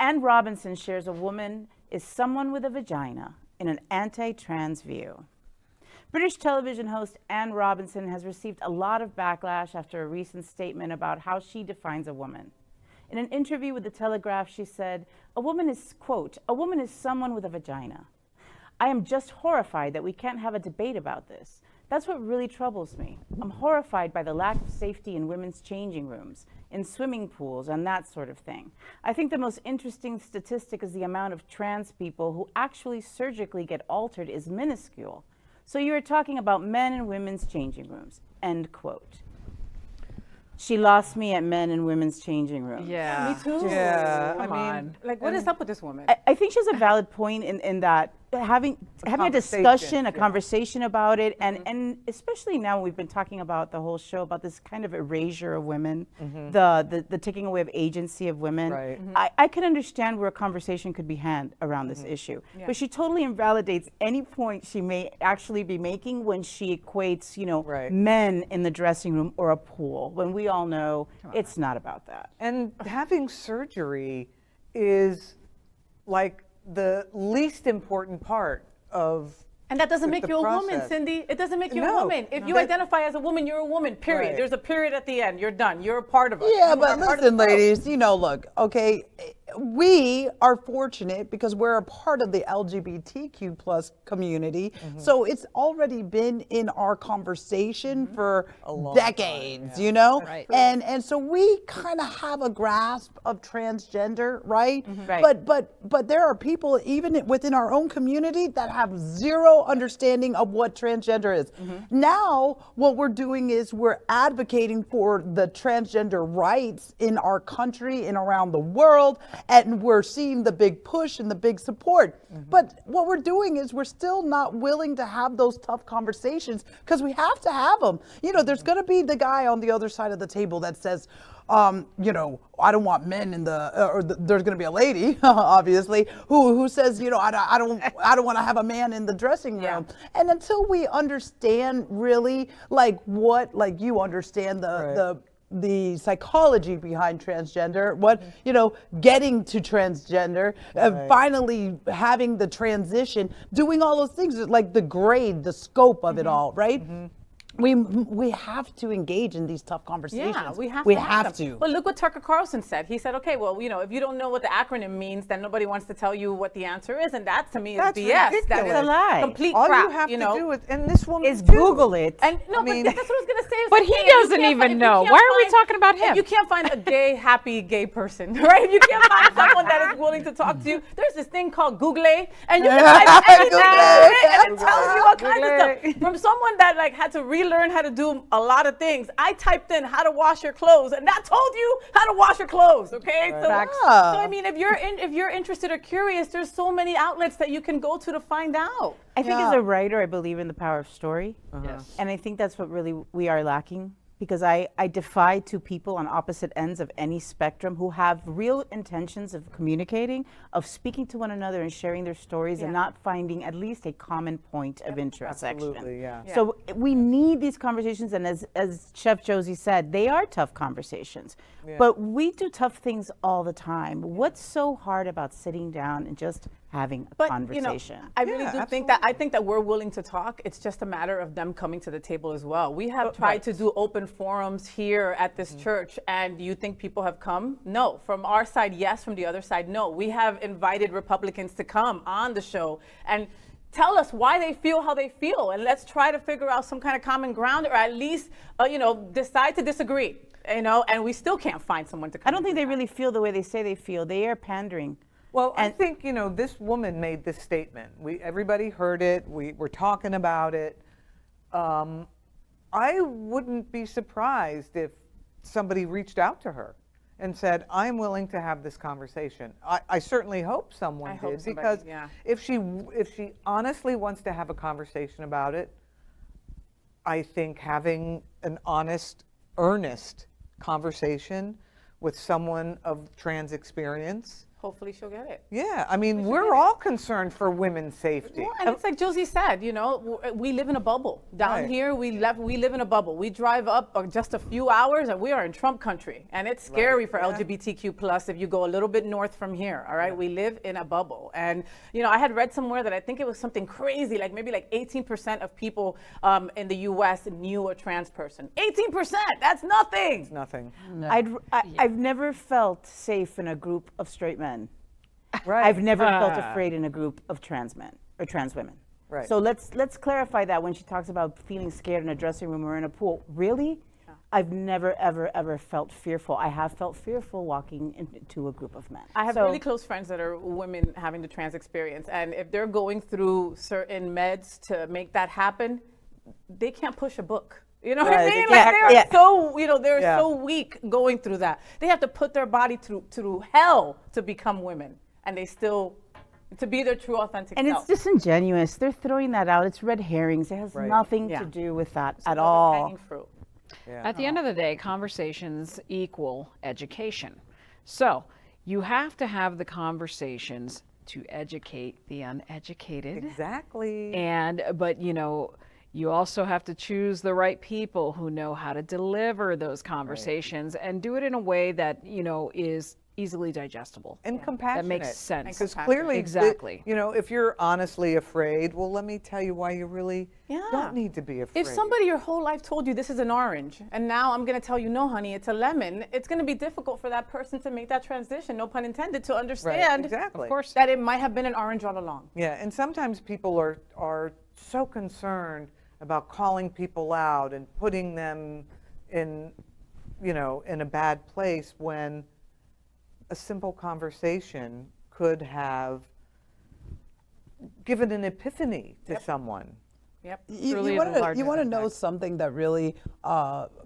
Anne Robinson shares a woman is someone with a vagina in an anti-trans view. British television host Anne Robinson has received a lot of backlash after a recent statement about how she defines a woman. In an interview with the Telegraph, she said, a woman is, quote, a woman is someone with a vagina. I am just horrified that we can't have a debate about this. That's what really troubles me. I'm horrified by the lack of safety in women's changing rooms, in swimming pools, and that sort of thing. I think the most interesting statistic is the amount of trans people who actually surgically get altered is minuscule. So you're talking about men and women's changing rooms, end quote. She lost me at men and women's changing rooms. Yeah. Me too. Yeah. I mean, like, what is up with this woman? I think she has a valid point in that having a discussion, a conversation about it, and especially now we've been talking about the whole show about this kind of erasure of women, the taking away of agency of women. Right. I can understand where a conversation could be had around this issue, but she totally invalidates any point she may actually be making when she equates, men in the dressing room or a pool, when we all know it's not about that. And having surgery is like the least important part of And that doesn't make the you a woman, process. Cindy. It doesn't make you a No. woman. If you That- identify as a woman, you're a woman, period. Right. There's a period at the end. You're done. You're a part of us. Yeah, You but are part of listen, the group. ladies, look, okay, we are fortunate because we're a part of the LGBTQ plus community. So it's already been in our conversation for decades, Right. And so we kind of have a grasp of transgender, right? Right. But there are people even within our own community that have zero understanding of what transgender is. Now, what we're doing is we're advocating for the transgender rights in our country and around the world, and we're seeing the big push and the big support. But what we're doing is we're still not willing to have those tough conversations because we have to have them. There's going to be the guy on the other side of the table that says, I don't want men in there's going to be a lady, obviously, who says, I don't want to have a man in the dressing room. Yeah. And until we understand really, like you understand the psychology behind transgender, getting to transgender, finally having the transition, doing all those things, like the grade, the scope of it all, right? We have to engage in these tough conversations. Yeah, we have to. But look what Tucker Carlson said. He said, okay, well, if you don't know what the acronym means, then nobody wants to tell you what the answer is. And that, to me, is That's BS. That ridiculous. is a lie. complete all crap. you have to do is, and this woman Is Google it. And no, I mean- but that's what I was going to say. is But like, he hey, if you doesn't can't even find- if you know. can't Why are we find- talking about him? If you can't find a gay, happy gay person, right? If you can't find someone that is willing to talk to you, there's this thing called Google, and you can type anything in it, and it tells you all kinds of stuff. From someone that had to relearn how to do a lot of things, I typed in how to wash your clothes, and that told you how to wash your clothes. Okay, so I mean, if you're interested or curious, there's so many outlets that you can go to find out. I think as a writer, I believe in the power of story. Yes. And I think that's what really we are lacking, because I defy two people on opposite ends of any spectrum who have real intentions of communicating, of speaking to one another and sharing their stories and not finding at least a common point of intersection. Absolutely, yeah. So we need these conversations, and as Chef Josie said, they are tough conversations. But we do tough things all the time. What's so hard about sitting down and just having a conversation? I really do think that we're willing to talk. It's just a matter of them coming to the table as well. We have tried to do open forums here at this church, and do you think people have come? No. From our side, yes. From the other side, no. We have invited Republicans to come on the show and tell us why they feel how they feel, and let's try to figure out some kind of common ground, or at least decide to disagree. And we still can't find someone to come. I don't think they really feel the way they say they feel. They are pandering. Well, I think, this woman made this statement. Everybody heard it. We were talking about it. I wouldn't be surprised if somebody reached out to her and said, I'm willing to have this conversation. I certainly hope someone did, because if she honestly wants to have a conversation about it, I think having an honest, earnest conversation with someone of trans experience Hopefully she'll get it. Yeah, I mean, we're all concerned for women's safety. Well, and it's like Josie said, you know, we live in a bubble. Down here, we live in a bubble. We drive up just a few hours and we are in Trump country. And it's scary for LGBTQ plus if you go a little bit north from here, all right? We live in a bubble. And, you know, I had read somewhere that I think it was something crazy, like maybe like 18% of people in the US knew a trans person. 18%, that's nothing. It's nothing. No. I've never felt safe in a group of straight men. Right. I've never felt afraid in a group of trans men or trans women. Right. So let's clarify that when she talks about feeling scared in a dressing room or in a pool. Really? Yeah. I've never, ever felt fearful. I have felt fearful walking into a group of men. I have really close friends that are women having the trans experience. And if they're going through certain meds to make that happen, they can't push a book. You know what I mean? Like they're so, you know, they're so weak going through that. They have to put their body through hell to become women. And they still, to be their true authentic and self. it's disingenuous. They're throwing that out. It's red herrings. It has nothing to do with that at all. At the end of the day, conversations equal education. So you have to have the conversations to educate the uneducated. Exactly. But you know, you also have to choose the right people who know how to deliver those conversations and do it in a way that, you know, is easily digestible. And compassionate. That makes sense. Because clearly, exactly. You know, if you're honestly afraid, well, let me tell you why you really don't need to be afraid. If somebody your whole life told you this is an orange, and now I'm going to tell you, no, honey, it's a lemon, it's going to be difficult for that person to make that transition, no pun intended, to understand, of course, that it might have been an orange all along. Yeah, and sometimes people are so concerned about calling people out and putting them in, you know, in a bad place when a simple conversation could have given an epiphany to someone. Yep. You want to know something that really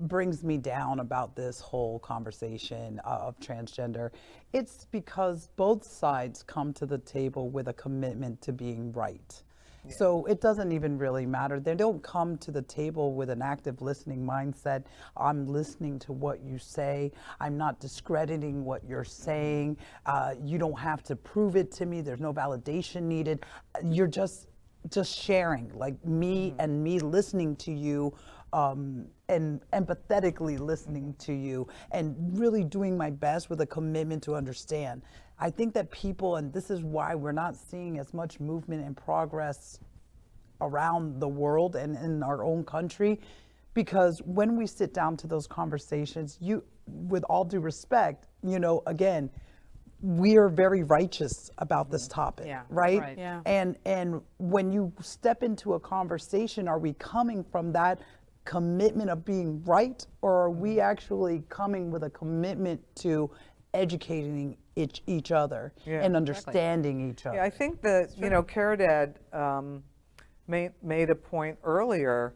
brings me down about this whole conversation of transgender? It's because both sides come to the table with a commitment to being right. Yeah. So it doesn't even really matter. They don't come to the table with an active listening mindset. I'm listening to what you say. I'm not discrediting what you're saying. You don't have to prove it to me. There's no validation needed. You're just sharing, like me and me listening to you and empathetically listening to you and really doing my best with a commitment to understand. I think that people, and this is why we're not seeing as much movement and progress around the world and in our own country, because when we sit down to those conversations, with all due respect, you know, again, we are very righteous about this topic, right? Yeah. And when you step into a conversation, are we coming from that commitment of being right, or are we actually coming with a commitment to educating each other and understanding each other? Yeah, I think that, you know, Caridad made a point earlier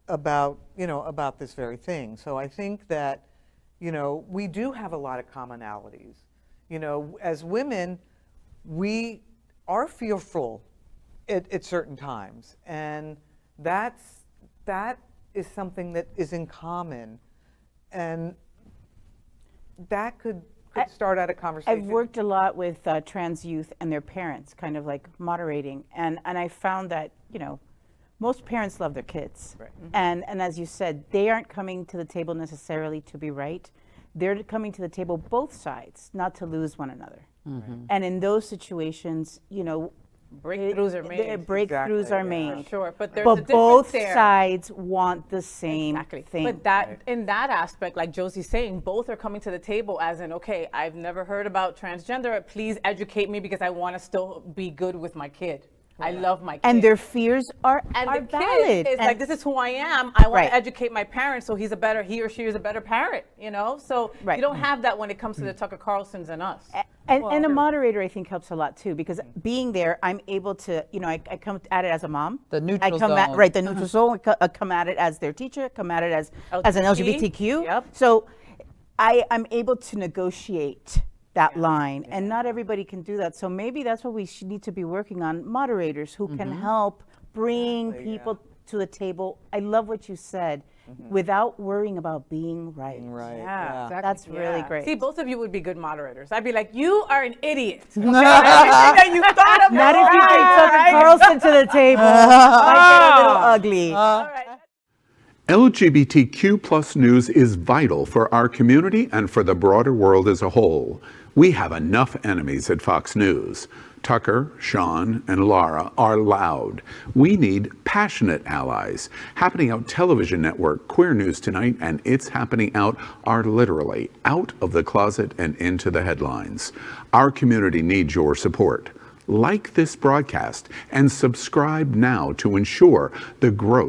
about, you know, about this very thing. So I think that, you know, we do have a lot of commonalities. You know, as women, we are fearful at certain times, and that is something that is in common, and that could start out a conversation. I've worked a lot with trans youth and their parents, kind of like moderating, and I found that, you know, most parents love their kids, and as you said, they aren't coming to the table necessarily to be right. They're coming to the table, both sides, not to lose one another. And in those situations, you know, breakthroughs are made. Breakthroughs are made. Sure, but there's a difference both there. sides want the same thing. But that in that aspect, like Josie's saying, both are coming to the table as in, okay, I've never heard about transgender. Please educate me because I want to still be good with my kid. I love my kid. And their fears are the valid. Kid is like, this is who I am. I want to educate my parents so he or she is a better parent, you know? So you don't have that when it comes to the Tucker Carlsons and us. And a moderator, I think, helps a lot too, because being there, I'm able to, you know, I come at it as a mom. The neutral zone. The neutral zone. I come at it as their teacher, come at it as an LGBTQ. Yep. So I'm able to negotiate that line, and not everybody can do that. So maybe that's what we need to be working on, moderators who can help bring people to the table. I love what you said. without worrying about being right. Right. Yeah, exactly. That's really Yeah. great. See, both of you would be good moderators. I'd be like, you are an idiot. Okay? Everything that you thought of. Not if you take Tucker Carlson to the table. Might get a little ugly. All right. LGBTQ plus news is vital for our community and for the broader world as a whole. We have enough enemies at Fox News. Tucker, Sean, and Laura are loud. We need passionate allies. Happening Out Television Network, Queer News Tonight, and It's Happening Out are literally out of the closet and into the headlines. Our community needs your support. Like this broadcast and subscribe now to ensure the growth